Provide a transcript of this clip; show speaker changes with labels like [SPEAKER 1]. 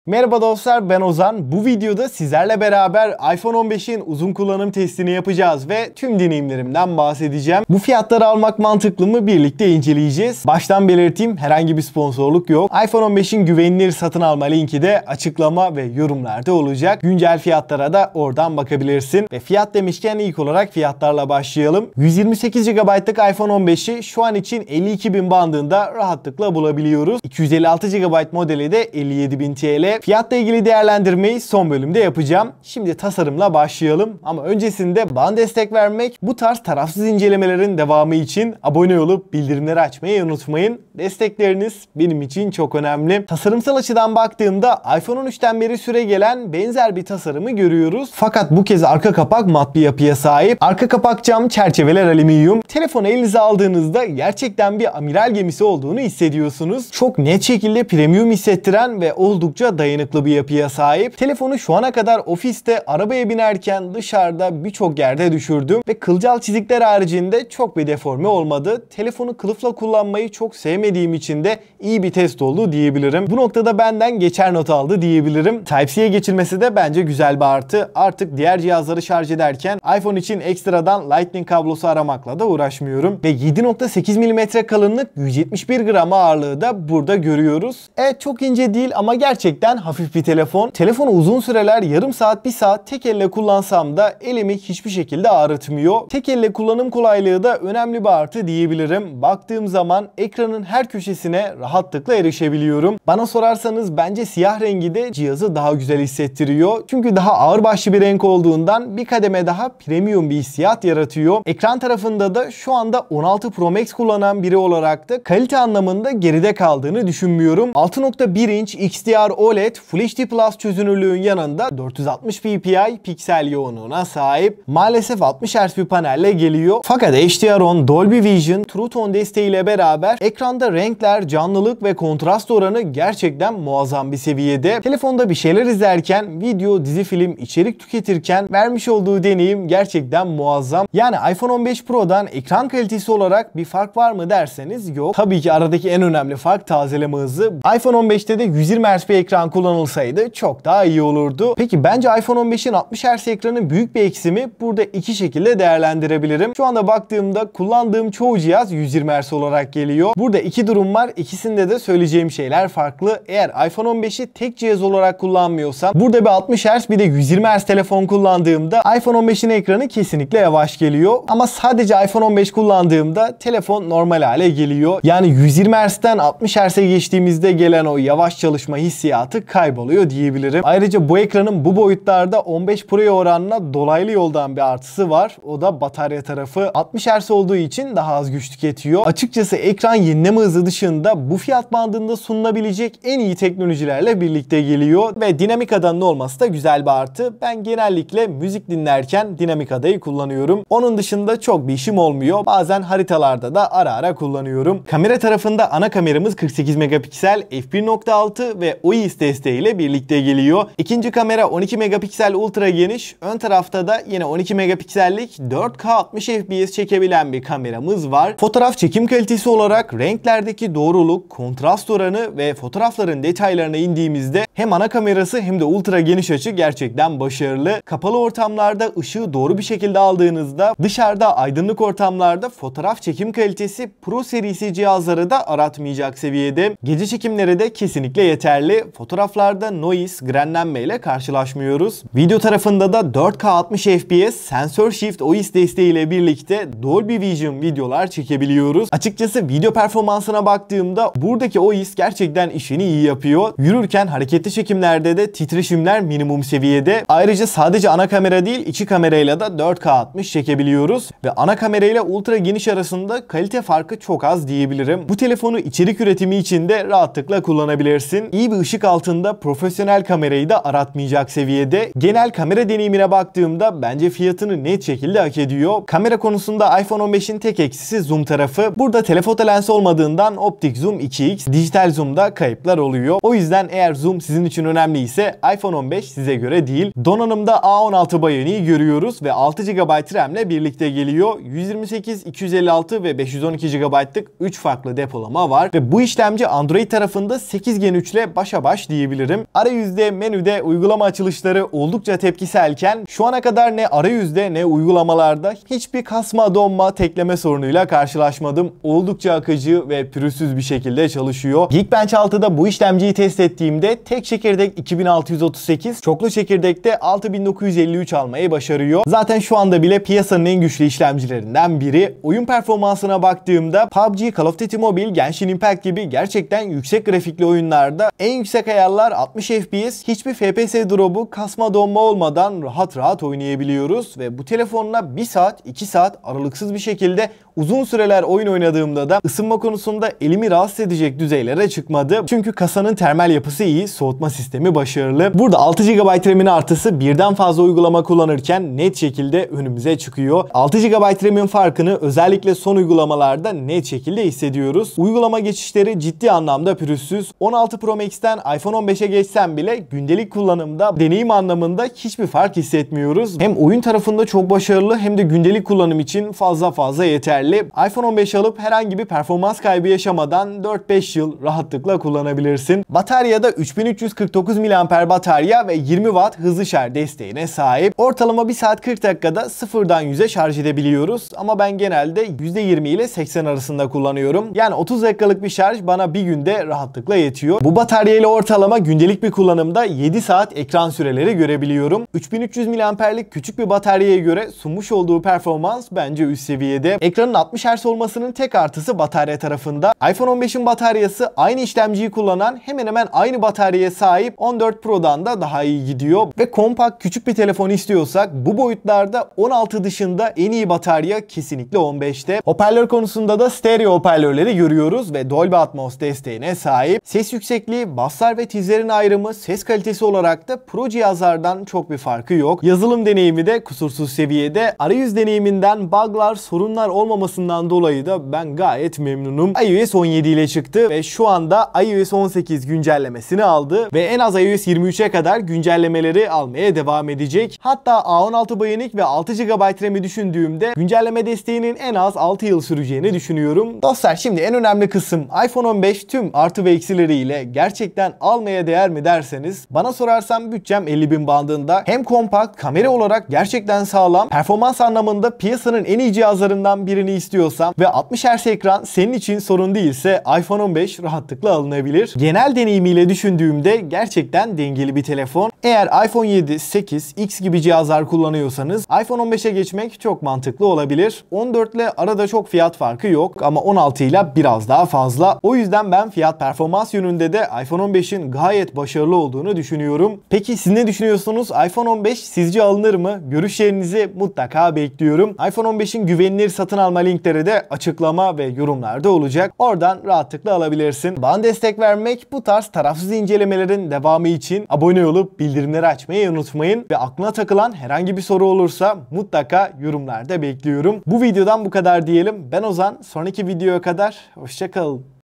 [SPEAKER 1] Merhaba dostlar, ben Ozan. Bu videoda sizlerle beraber iPhone 15'in uzun kullanım testini yapacağız ve tüm deneyimlerimden bahsedeceğim. Bu fiyatları almak mantıklı mı birlikte inceleyeceğiz. Baştan belirteyim, herhangi bir sponsorluk yok. iPhone 15'in güvenilir satın alma linki de açıklama ve yorumlarda olacak. Güncel fiyatlara da oradan bakabilirsin. Ve fiyat demişken ilk olarak fiyatlarla başlayalım. 128 GB'lık iPhone 15'i şu an için 52.000 bandında rahatlıkla bulabiliyoruz. 256 GB modeli de 57.000 TL. Fiyatla ilgili değerlendirmeyi son bölümde yapacağım. Şimdi tasarımla başlayalım. Ama öncesinde bana destek vermek, bu tarz tarafsız incelemelerin devamı için abone olup bildirimleri açmayı unutmayın. Destekleriniz benim için çok önemli. Tasarımsal açıdan baktığımda iPhone 13'ten beri süregelen benzer bir tasarımı görüyoruz. Fakat bu kez arka kapak mat bir yapıya sahip. Arka kapak cam, çerçeveler alüminyum. Telefonu elinize aldığınızda gerçekten bir amiral gemisi olduğunu hissediyorsunuz. Çok net şekilde premium hissettiren ve oldukça dayanıklı bir yapıya sahip. Telefonu şu ana kadar ofiste, arabaya binerken, dışarıda birçok yerde düşürdüm ve kılcal çizikler haricinde çok bir deforme olmadı. Telefonu kılıfla kullanmayı çok sevmediğim için de iyi bir test oldu diyebilirim. Bu noktada benden geçer not aldı diyebilirim. Type-C'ye geçilmesi de bence güzel bir artı. Artık diğer cihazları şarj ederken iPhone için ekstradan Lightning kablosu aramakla da uğraşmıyorum. Ve 7.8 mm kalınlık, 171 gram ağırlığı da burada görüyoruz. Evet, çok ince değil ama gerçekten hafif bir telefon. Telefonu uzun süreler, yarım saat, bir saat tek elle kullansam da elimi hiçbir şekilde ağrıtmıyor. Tek elle kullanım kolaylığı da önemli bir artı diyebilirim. Baktığım zaman ekranın her köşesine rahatlıkla erişebiliyorum. Bana sorarsanız bence siyah rengi de cihazı daha güzel hissettiriyor. Çünkü daha ağırbaşlı bir renk olduğundan bir kademe daha premium bir hissiyat yaratıyor. Ekran tarafında da şu anda 16 Pro Max kullanan biri olarak da kalite anlamında geride kaldığını düşünmüyorum. 6.1 inç XDR OLED Full HD Plus çözünürlüğün yanında 460 ppi piksel yoğunluğuna sahip. Maalesef 60 Hz bir panelle geliyor. Fakat HDR10, Dolby Vision, True Tone desteğiyle beraber ekranda renkler, canlılık ve kontrast oranı gerçekten muazzam bir seviyede. Telefonda bir şeyler izlerken, video, dizi, film, içerik tüketirken vermiş olduğu deneyim gerçekten muazzam. Yani iPhone 15 Pro'dan ekran kalitesi olarak bir fark var mı derseniz yok. Tabii ki aradaki en önemli fark tazeleme hızı. iPhone 15'te de 120 Hz bir ekran kullanılsaydı çok daha iyi olurdu. Peki bence iPhone 15'in 60 Hz ekranın büyük bir eksimi burada iki şekilde değerlendirebilirim. Şu anda baktığımda kullandığım çoğu cihaz 120 Hz olarak geliyor. Burada iki durum var. İkisinde de söyleyeceğim şeyler farklı. Eğer iPhone 15'i tek cihaz olarak kullanmıyorsam, burada bir 60 Hz bir de 120 Hz telefon kullandığımda iPhone 15'in ekranı kesinlikle yavaş geliyor. Ama sadece iPhone 15 kullandığımda telefon normal hale geliyor. Yani 120 Hz'den 60 Hz'e geçtiğimizde gelen o yavaş çalışma hissiyatı kayboluyor diyebilirim. Ayrıca bu ekranın bu boyutlarda 15 Pro'ya oranla dolaylı yoldan bir artısı var. O da batarya tarafı. 60 Hz olduğu için daha az güç tüketiyor. Açıkçası ekran yenileme hızı dışında bu fiyat bandında sunulabilecek en iyi teknolojilerle birlikte geliyor ve dinamik adanın olması da güzel bir artı. Ben genellikle müzik dinlerken dinamik adayı kullanıyorum. Onun dışında çok bir işim olmuyor. Bazen haritalarda da ara ara kullanıyorum. Kamera tarafında ana kameramız 48 megapiksel, f1.6 ve OIS desteğiyle birlikte geliyor. İkinci kamera 12 megapiksel ultra geniş. Ön tarafta da yine 12 megapiksellik 4K 60 FPS çekebilen bir kameramız var. Fotoğraf çekim kalitesi olarak renklerdeki doğruluk, kontrast oranı ve fotoğrafların detaylarına indiğimizde hem ana kamerası hem de ultra geniş açı gerçekten başarılı. Kapalı ortamlarda ışığı doğru bir şekilde aldığınızda, dışarıda aydınlık ortamlarda fotoğraf çekim kalitesi Pro serisi cihazları da aratmayacak seviyede. Gece çekimleri de kesinlikle yeterli. Fotoğraflarda noise, grenlenme ile karşılaşmıyoruz. Video tarafında da 4K 60 FPS Sensor Shift OIS desteğiyle birlikte Dolby Vision videolar çekebiliyoruz. Açıkçası video performansına baktığımda buradaki OIS gerçekten işini iyi yapıyor. Yürürken hareketli çekimlerde de titreşimler minimum seviyede. Ayrıca sadece ana kamera değil, iki kamerayla da 4K 60 çekebiliyoruz ve ana kamerayla ultra geniş arasında kalite farkı çok az diyebilirim. Bu telefonu içerik üretimi için de rahatlıkla kullanabilirsin. İyi bir ışık altında profesyonel kamerayı da aratmayacak seviyede. Genel kamera deneyimine baktığımda bence fiyatını net şekilde hak ediyor. Kamera konusunda iPhone 15'in tek eksisi zoom tarafı. Burada telefoto lens olmadığından optik zoom 2x, dijital zoom'da kayıplar oluyor. O yüzden eğer zoom sizin sizin için önemliyse iPhone 15 size göre değil. Donanımda A16 Bionic'i görüyoruz ve 6 GB RAM ile birlikte geliyor. 128, 256 ve 512 GB'lık 3 farklı depolama var ve bu işlemci Android tarafında 8 Gen 3 ile başa baş diyebilirim. Arayüzde, menüde uygulama açılışları oldukça tepkiselken şu ana kadar ne arayüzde ne uygulamalarda hiçbir kasma, donma, tekleme sorunuyla karşılaşmadım. Oldukça akıcı ve pürüzsüz bir şekilde çalışıyor. Geekbench 6'da bu işlemciyi test ettiğimde tek çekirdek 2638, çoklu çekirdekte 6953 almayı başarıyor. Zaten şu anda bile piyasanın en güçlü işlemcilerinden biri. Oyun performansına baktığımda PUBG, Call of Duty Mobile, Genshin Impact gibi gerçekten yüksek grafikli oyunlarda en yüksek ayarlar 60 FPS, hiçbir FPS drop'u, kasma, donma olmadan rahat rahat oynayabiliyoruz ve bu telefonla 1 saat 2 saat aralıksız bir şekilde uzun süreler oyun oynadığımda da ısınma konusunda elimi rahatsız edecek düzeylere çıkmadı. Çünkü kasanın termal yapısı iyi, soğutma sistemi başarılı. Burada 6 GB RAM'in artısı birden fazla uygulama kullanırken net şekilde önümüze çıkıyor. 6 GB RAM'in farkını özellikle son uygulamalarda net şekilde hissediyoruz. Uygulama geçişleri ciddi anlamda pürüzsüz. 16 Pro Max'ten iPhone 15'e geçsem bile gündelik kullanımda deneyim anlamında hiçbir fark hissetmiyoruz. Hem oyun tarafında çok başarılı hem de gündelik kullanım için fazla yeterli. iPhone 15 alıp herhangi bir performans kaybı yaşamadan 4-5 yıl rahatlıkla kullanabilirsin. Bataryada 3349 mAh batarya ve 20 Watt hızlı şarj desteğine sahip. Ortalama 1 saat 40 dakikada sıfırdan 100'e şarj edebiliyoruz. Ama ben genelde %20 ile 80 arasında kullanıyorum. Yani 30 dakikalık bir şarj bana bir günde rahatlıkla yetiyor. Bu batarya ile ortalama gündelik bir kullanımda 7 saat ekran süreleri görebiliyorum. 3300 mAh'lik küçük bir bataryaya göre sunmuş olduğu performans bence üst seviyede. Ekranın 60 Hz olmasının tek artısı batarya tarafında. iPhone 15'in bataryası aynı işlemciyi kullanan hemen hemen aynı bataryaya sahip 14 Pro'dan da daha iyi gidiyor. Ve kompakt küçük bir telefon istiyorsak bu boyutlarda 16 dışında en iyi batarya kesinlikle 15'te. Hoparlör konusunda da stereo hoparlörleri görüyoruz ve Dolby Atmos desteğine sahip. Ses yüksekliği, basslar ve tizlerin ayrımı, ses kalitesi olarak da Pro cihazlardan çok bir farkı yok. Yazılım deneyimi de kusursuz seviyede. Arayüz deneyiminden bug'lar, sorunlar olmamasından dolayı da ben gayet memnunum. iOS 17 ile çıktı ve şu anda iOS 18 güncellemesini aldı ve en az iOS 23'e kadar güncellemeleri almaya devam edecek. Hatta A16 Bionic ve 6 GB RAM'i düşündüğümde güncelleme desteğinin en az 6 yıl süreceğini düşünüyorum. Dostlar, şimdi en önemli kısım iPhone 15 tüm artı ve eksileriyle gerçekten almaya değer mi derseniz, bana sorarsam bütçem 50.000 bandında. Hem kompakt, kamera olarak gerçekten sağlam, performans anlamında piyasanın en iyi cihazlarından birini istiyorsan ve 60 Hz ekran senin için sorun değilse iPhone 15 rahatlıkla alınabilir. Genel deneyimiyle düşündüğümde gerçekten dengeli bir telefon. Eğer iPhone 7, 8, X gibi cihazlar kullanıyorsanız iPhone 15'e geçmek çok mantıklı olabilir. 14 ile arada çok fiyat farkı yok ama 16 ile biraz daha fazla. O yüzden ben fiyat performans yönünde de iPhone 15'in gayet başarılı olduğunu düşünüyorum. Peki siz ne düşünüyorsunuz? iPhone 15 sizce alınır mı? Görüşlerinizi mutlaka bekliyorum. iPhone 15'in güvenilir satın alma linkleri de açıklama ve yorumlarda olacak. Oradan rahatlıkla alabilirsin. Bana destek vermek, bu tarz tarafsız incelemelerin devamı için abone olup bildirimleri açmayı unutmayın. Ve aklına takılan herhangi bir soru olursa mutlaka yorumlarda bekliyorum. Bu videodan bu kadar diyelim. Ben Ozan. Sonraki videoya kadar hoşça kalın.